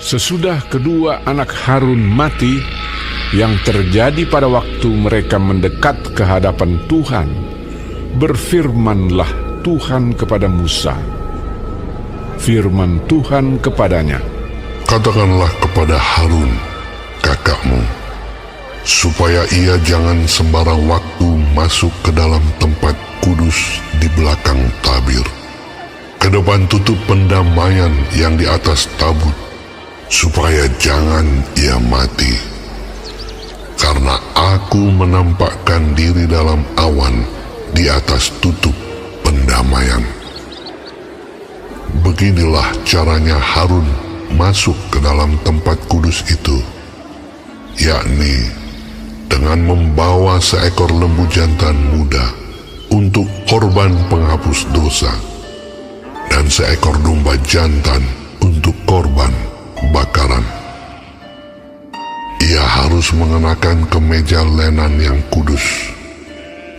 Sesudah kedua anak Harun mati, yang terjadi pada waktu mereka mendekat ke hadapan Tuhan, berfirmanlah Tuhan kepada Musa. Firman Tuhan kepadanya, "Katakanlah kepada Harun, kakakmu, supaya ia jangan sembarang waktu masuk ke dalam tempat kudus di belakang tabir, ke depan tutup pendamaian yang di atas tabut, supaya jangan ia mati. Karena aku menampakkan diri dalam awan di atas tutup pendamaian." Beginilah caranya Harun masuk ke dalam tempat kudus itu, yakni dengan membawa seekor lembu jantan muda untuk korban penghapus dosa, dan seekor domba jantan untuk korban bakaran. Ia harus mengenakan kemeja lenan yang kudus,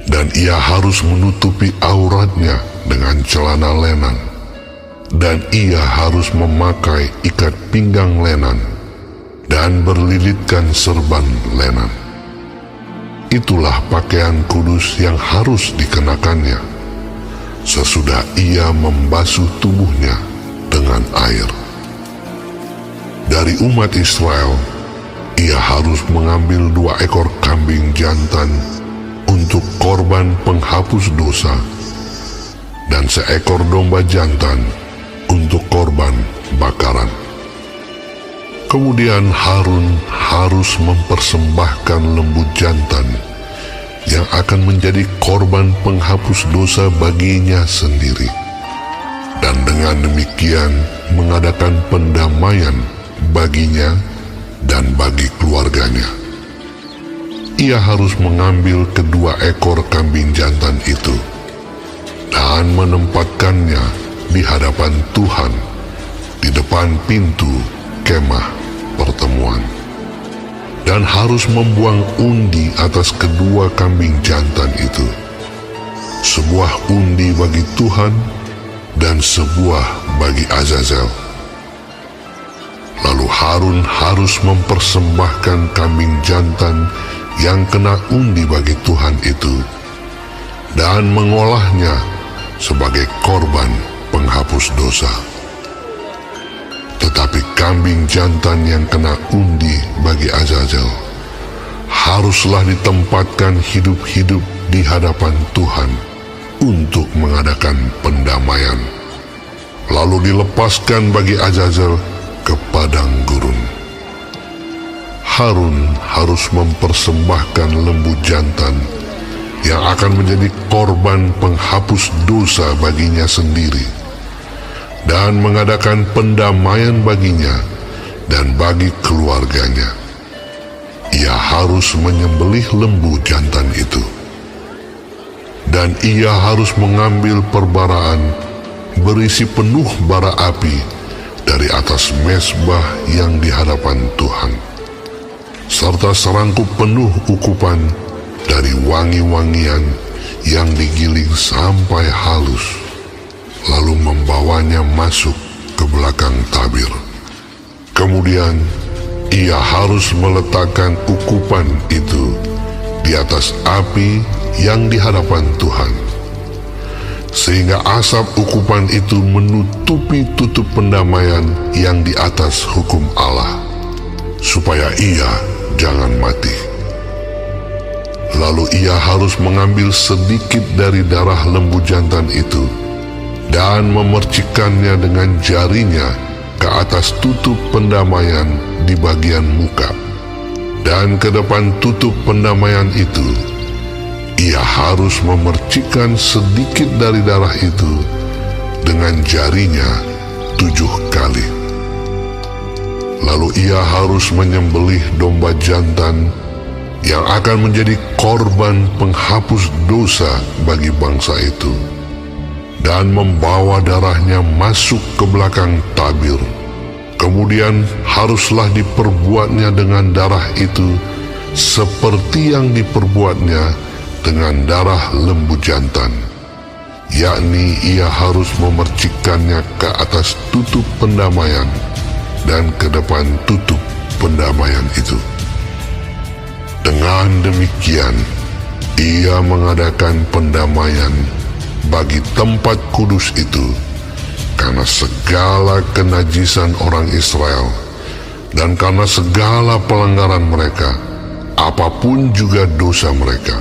dan ia harus menutupi auratnya dengan celana lenan, dan ia harus memakai ikat pinggang lenan dan berlilitkan serban lenan. Itulah pakaian kudus yang harus dikenakannya sesudah ia membasuh tubuhnya dengan air. Dari umat Israel, ia harus mengambil 2 ekor kambing jantan untuk korban penghapus dosa, dan seekor domba jantan untuk korban bakaran. Kemudian Harun harus mempersembahkan lembu jantan yang akan menjadi korban penghapus dosa baginya sendiri, dan dengan demikian mengadakan pendamaian baginya dan bagi keluarganya. Ia harus mengambil kedua ekor kambing jantan itu dan menempatkannya di hadapan Tuhan di depan pintu kemah pertemuan, dan harus membuang undi atas kedua kambing jantan itu, sebuah undi bagi Tuhan dan sebuah bagi Azazel. Lalu Harun harus mempersembahkan kambing jantan yang kena undi bagi Tuhan itu dan mengolahnya sebagai korban penghapus dosa. Tetapi kambing jantan yang kena undi bagi Azazel haruslah ditempatkan hidup-hidup di hadapan Tuhan untuk mengadakan pendamaian, lalu dilepaskan bagi Azazel ke padang gurun. Harun harus mempersembahkan lembu jantan yang akan menjadi korban penghapus dosa baginya sendiri, dan mengadakan pendamaian baginya dan bagi keluarganya. Ia harus menyembelih lembu jantan itu, dan ia harus mengambil perbaraan berisi penuh bara api dari atas mezbah yang di hadapan Tuhan, serta serangkup penuh ukupan dari wangi-wangian yang digiling sampai halus, lalu membawanya masuk ke belakang tabir. Kemudian ia harus meletakkan ukupan itu di atas api yang di hadapan Tuhan, sehingga asap ukupan itu menutupi tutup pendamaian yang di atas hukum Allah, supaya ia jangan mati. Lalu ia harus mengambil sedikit dari darah lembu jantan itu dan memercikkannya dengan jarinya ke atas tutup pendamaian di bagian muka, dan ke depan tutup pendamaian itu ia harus memercikkan sedikit dari darah itu dengan jarinya 7 kali. Lalu ia harus menyembelih domba jantan yang akan menjadi korban penghapus dosa bagi bangsa itu, dan membawa darahnya masuk ke belakang tabir. Kemudian haruslah diperbuatnya dengan darah itu seperti yang diperbuatnya dengan darah lembu jantan, yakni ia harus memercikkannya ke atas tutup pendamaian dan ke depan tutup pendamaian itu. Dengan demikian, ia mengadakan pendamaian bagi tempat kudus itu karena segala kenajisan orang Israel dan karena segala pelanggaran mereka, apapun juga dosa mereka.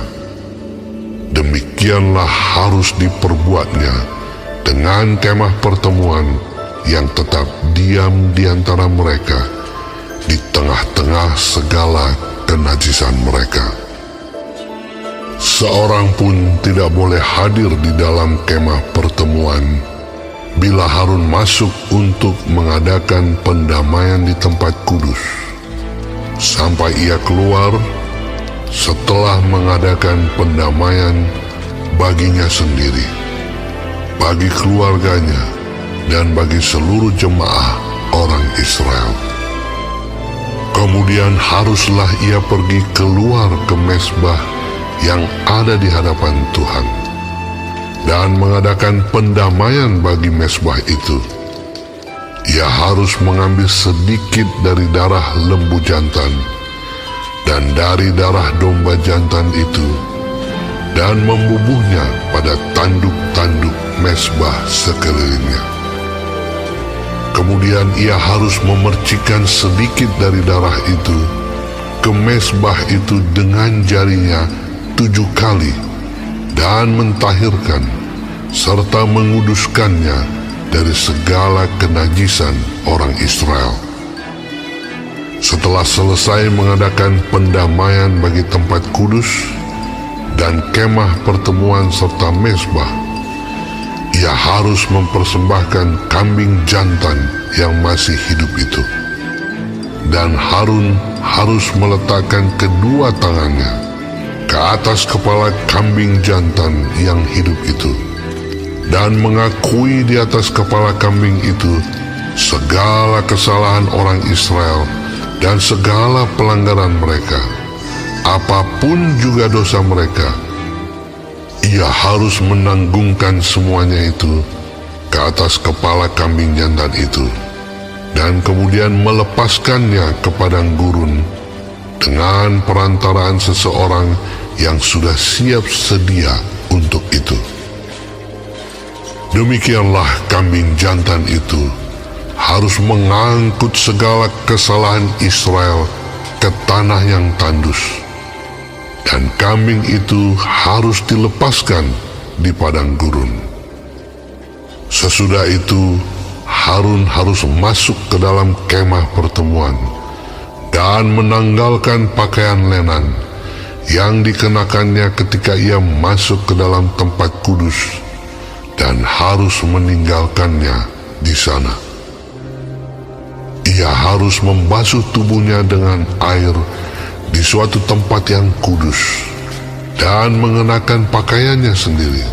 Demikianlah harus diperbuatnya dengan kemah pertemuan yang tetap diam di antara mereka di tengah-tengah segala kenajisan mereka. Seorang pun tidak boleh hadir di dalam kemah pertemuan bila Harun masuk untuk mengadakan pendamaian di tempat kudus, sampai ia keluar setelah mengadakan pendamaian baginya sendiri, bagi keluarganya, dan bagi seluruh jemaah orang Israel. Kemudian haruslah ia pergi keluar ke mezbah yang ada di hadapan Tuhan dan mengadakan pendamaian bagi mezbah itu. Ia harus mengambil sedikit dari darah lembu jantan dan dari darah domba jantan itu dan membubuhnya pada tanduk-tanduk mezbah sekelilingnya. Kemudian ia harus memercikkan sedikit dari darah itu ke mezbah itu dengan jarinya 7 kali dan mentahirkan serta menguduskannya dari segala kenajisan orang Israel. Setelah selesai mengadakan pendamaian bagi tempat kudus dan kemah pertemuan serta mezbah, ia harus mempersembahkan kambing jantan yang masih hidup itu. Dan Harun harus meletakkan kedua tangannya ke atas kepala kambing jantan yang hidup itu dan mengakui di atas kepala kambing itu segala kesalahan orang Israel dan segala pelanggaran mereka, apapun juga dosa mereka. Ia harus menanggungkan semuanya itu ke atas kepala kambing jantan itu dan kemudian melepaskannya ke padang gurun dengan perantaraan seseorang yang sudah siap sedia untuk itu. Demikianlah kambing jantan itu harus mengangkut segala kesalahan Israel ke tanah yang tandus, dan kambing itu harus dilepaskan di padang gurun. Sesudah itu, Harun harus masuk ke dalam kemah pertemuan dan menanggalkan pakaian lenan yang dikenakannya ketika ia masuk ke dalam tempat kudus dan harus meninggalkannya di sana. Ia harus membasuh tubuhnya dengan air di suatu tempat yang kudus dan mengenakan pakaiannya sendiri.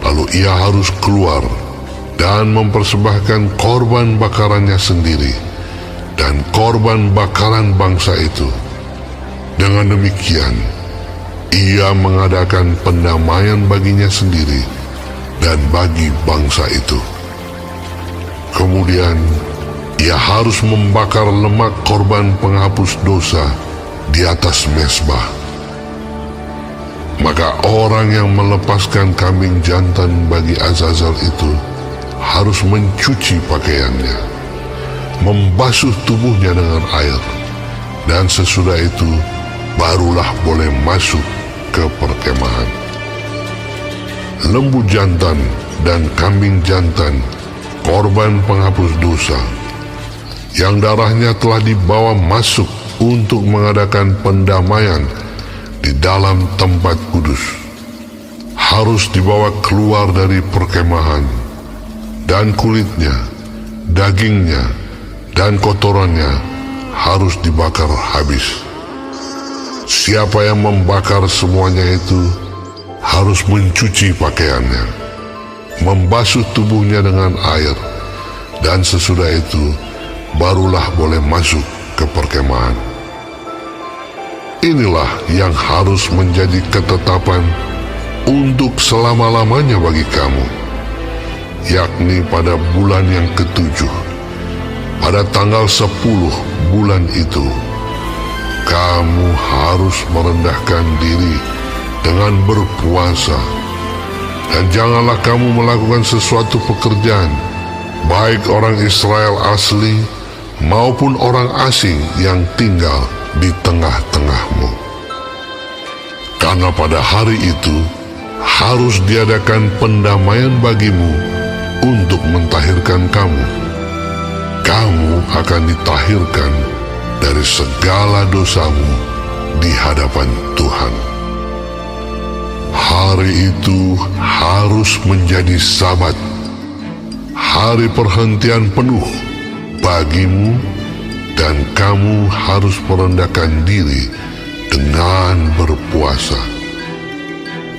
Lalu ia harus keluar dan mempersembahkan korban bakarannya sendiri dan korban bakaran bangsa itu. Dengan demikian, ia mengadakan pendamaian baginya sendiri dan bagi bangsa itu. Kemudian, ia harus membakar lemak korban penghapus dosa di atas mezbah. Maka orang yang melepaskan kambing jantan bagi Azazel itu harus mencuci pakaiannya, membasuh tubuhnya dengan air, dan sesudah itu barulah boleh masuk ke perkemahan. Lembu jantan dan kambing jantan, korban penghapus dosa, yang darahnya telah dibawa masuk untuk mengadakan pendamaian di dalam tempat kudus, harus dibawa keluar dari perkemahan, dan kulitnya, dagingnya, dan kotorannya harus dibakar habis. Siapa yang membakar semuanya itu harus mencuci pakaiannya, membasuh tubuhnya dengan air, dan sesudah itu barulah boleh masuk ke perkemahan. Inilah yang harus menjadi ketetapan untuk selama-lamanya bagi kamu, yakni pada bulan yang ke-7, pada tanggal 10 bulan itu, kamu harus merendahkan diri dengan berpuasa. Dan janganlah kamu melakukan sesuatu pekerjaan, baik orang Israel asli maupun orang asing yang tinggal di tengah-tengahmu. Karena pada hari itu harus diadakan pendamaian bagimu untuk mentahirkan kamu. Kamu akan ditahirkan dari segala dosamu di hadapan Tuhan. Hari itu harus menjadi Sabat, hari perhentian penuh bagimu, dan kamu harus merendahkan diri dengan berpuasa.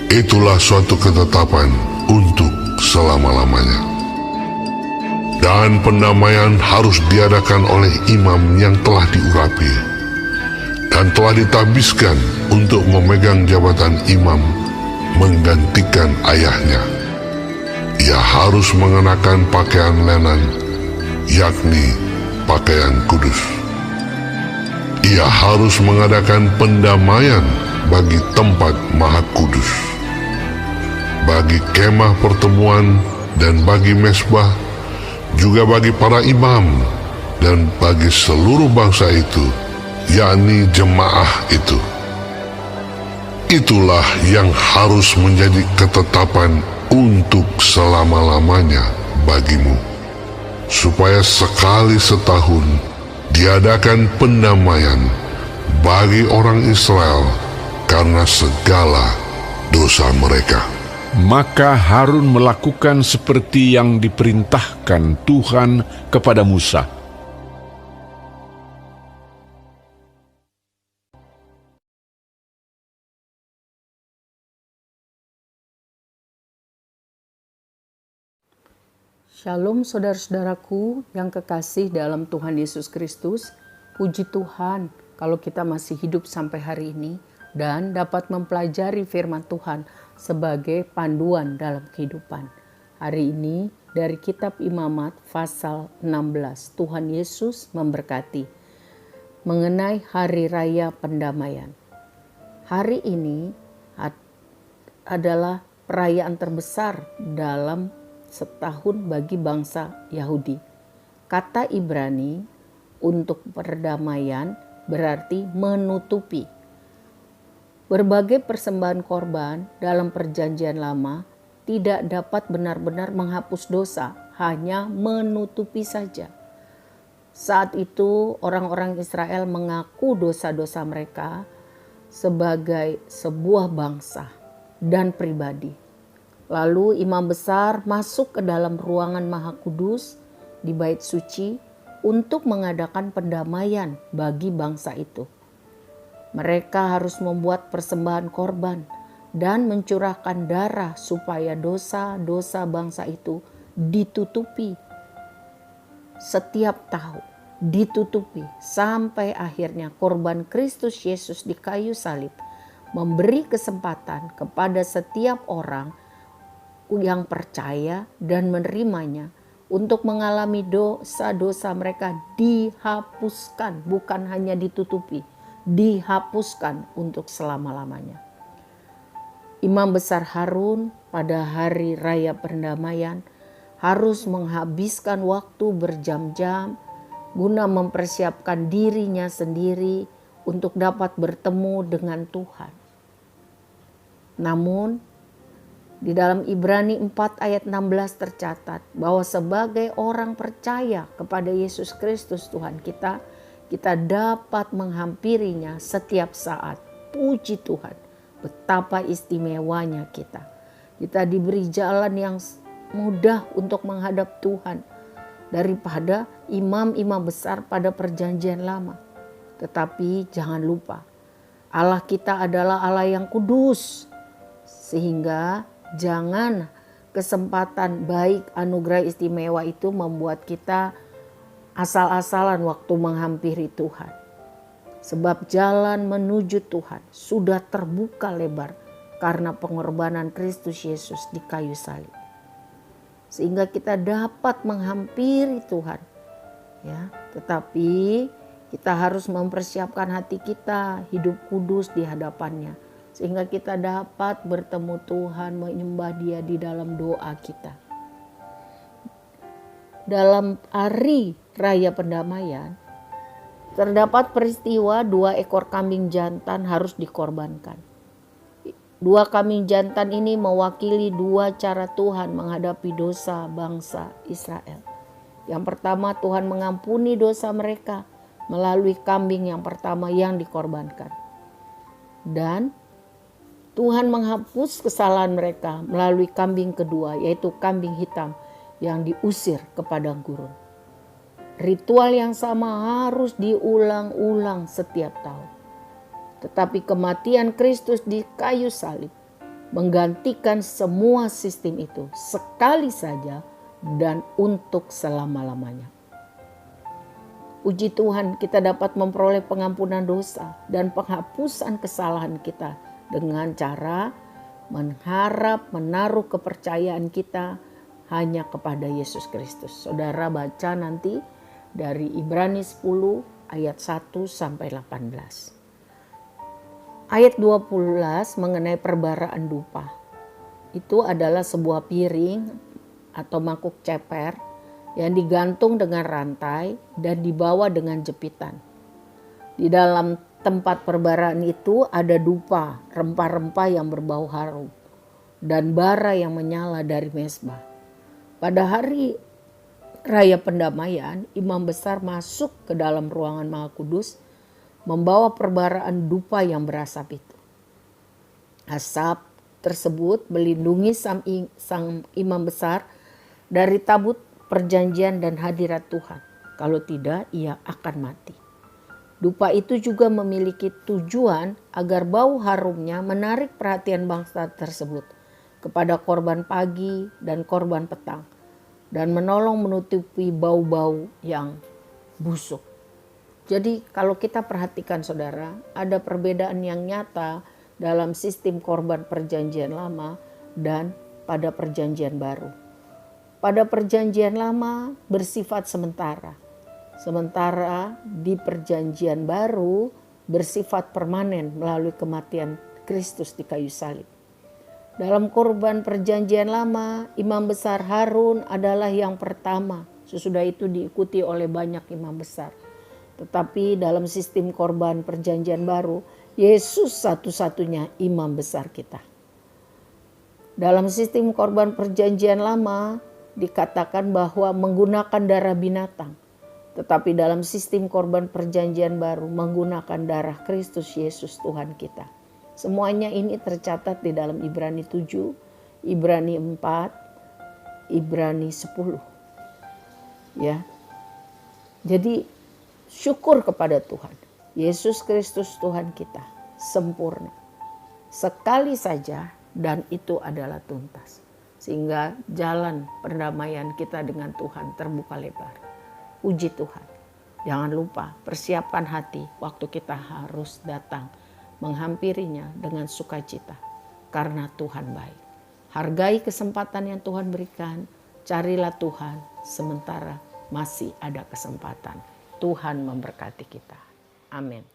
Itulah suatu ketetapan untuk selama-lamanya. Dan pendamaian harus diadakan oleh imam yang telah diurapi dan telah ditabiskan untuk memegang jabatan imam menggantikan ayahnya. Ia harus mengenakan pakaian lenan, yakni pakaian kudus. Ia harus mengadakan pendamaian bagi tempat maha kudus, bagi kemah pertemuan dan bagi mesbah, juga bagi para imam dan bagi seluruh bangsa itu, yakni jemaah itu. Itulah yang harus menjadi ketetapan untuk selama-lamanya bagimu, supaya sekali setahun diadakan pendamaian bagi orang Israel karena segala dosa mereka. Maka Harun melakukan seperti yang diperintahkan Tuhan kepada Musa. Shalom saudara-saudaraku yang kekasih dalam Tuhan Yesus Kristus. Puji Tuhan kalau kita masih hidup sampai hari ini dan dapat mempelajari firman Tuhan sebagai panduan dalam kehidupan. Hari ini dari kitab Imamat pasal 16, Tuhan Yesus memberkati. Mengenai Hari Raya Pendamaian. Hari ini adalah perayaan terbesar dalam setahun bagi bangsa Yahudi. Kata Ibrani untuk perdamaian berarti menutupi. Berbagai persembahan korban dalam perjanjian lama tidak dapat benar-benar menghapus dosa, hanya menutupi saja. Saat itu orang-orang Israel mengaku dosa-dosa mereka sebagai sebuah bangsa dan pribadi. Lalu imam besar masuk ke dalam ruangan Maha Kudus di bait suci untuk mengadakan pendamaian bagi bangsa itu. Mereka harus membuat persembahan korban dan mencurahkan darah supaya dosa-dosa bangsa itu ditutupi setiap tahun. Ditutupi sampai akhirnya korban Kristus Yesus di kayu salib memberi kesempatan kepada setiap orang yang percaya dan menerimanya untuk mengalami dosa-dosa mereka dihapuskan, bukan hanya ditutupi, dihapuskan untuk selama-lamanya. Imam besar Harun pada hari raya pendamaian harus menghabiskan waktu berjam-jam guna mempersiapkan dirinya sendiri untuk dapat bertemu dengan Tuhan. Namun di dalam Ibrani 4 ayat 16 tercatat bahwa sebagai orang percaya kepada Yesus Kristus Tuhan kita dapat menghampirinya setiap saat. Puji Tuhan, betapa istimewanya kita. Kita diberi jalan yang mudah untuk menghadap Tuhan daripada imam-imam besar pada perjanjian lama. Tetapi jangan lupa, Allah kita adalah Allah yang kudus, sehingga jangan kesempatan baik anugerah istimewa itu membuat kita asal-asalan waktu menghampiri Tuhan. Sebab jalan menuju Tuhan sudah terbuka lebar karena pengorbanan Kristus Yesus di kayu salib. Sehingga kita dapat menghampiri Tuhan Ya, tetapi kita harus mempersiapkan hati kita hidup kudus di hadapannya, sehingga kita dapat bertemu Tuhan, menyembah Dia di dalam doa kita. Dalam hari raya pendamaian, terdapat peristiwa 2 ekor kambing jantan harus dikorbankan. 2 kambing jantan ini mewakili 2 cara Tuhan menghadapi dosa bangsa Israel. Yang pertama, Tuhan mengampuni dosa mereka melalui kambing yang pertama yang dikorbankan. Dan Tuhan menghapus kesalahan mereka melalui kambing kedua, yaitu kambing hitam yang diusir ke padang gurun. Ritual yang sama harus diulang-ulang setiap tahun. Tetapi kematian Kristus di kayu salib menggantikan semua sistem itu sekali saja dan untuk selama-lamanya. Puji Tuhan, kita dapat memperoleh pengampunan dosa dan penghapusan kesalahan kita dengan cara menaruh kepercayaan kita hanya kepada Yesus Kristus. Saudara baca nanti dari Ibrani 10 ayat 1 sampai 18. Ayat 12 mengenai perbaraan dupa. Itu adalah sebuah piring atau mangkuk ceper yang digantung dengan rantai dan dibawa dengan jepitan. Di dalam tempat perbaraan itu ada dupa, rempah-rempah yang berbau harum, dan bara yang menyala dari mezbah. Pada hari raya pendamaian, imam besar masuk ke dalam ruangan Maha Kudus membawa perbaraan dupa yang berasap itu. Asap tersebut melindungi sang imam besar dari tabut perjanjian dan hadirat Tuhan. Kalau tidak, ia akan mati. Dupa itu juga memiliki tujuan agar bau harumnya menarik perhatian bangsa tersebut kepada korban pagi dan korban petang, dan menolong menutupi bau-bau yang busuk. Jadi kalau kita perhatikan saudara, ada perbedaan yang nyata dalam sistem korban perjanjian lama dan pada perjanjian baru. Pada perjanjian lama bersifat sementara, sementara di perjanjian baru bersifat permanen melalui kematian Kristus di kayu salib. Dalam korban perjanjian lama, imam besar Harun adalah yang pertama. Sesudah itu diikuti oleh banyak imam besar. Tetapi dalam sistem korban perjanjian baru, Yesus satu-satunya imam besar kita. Dalam sistem korban perjanjian lama dikatakan bahwa menggunakan darah binatang. Tetapi dalam sistem korban perjanjian baru menggunakan darah Kristus Yesus Tuhan kita. Semuanya ini tercatat di dalam Ibrani 7, Ibrani 4, Ibrani 10. Ya. Jadi syukur kepada Tuhan. Yesus Kristus Tuhan kita sempurna. Sekali saja dan itu adalah tuntas. Sehingga jalan perdamaian kita dengan Tuhan terbuka lebar. Puji Tuhan. Jangan lupa persiapkan hati waktu kita harus datang menghampirinya dengan sukacita karena Tuhan baik. Hargai kesempatan yang Tuhan berikan, carilah Tuhan sementara masih ada kesempatan. Tuhan memberkati kita. Amin.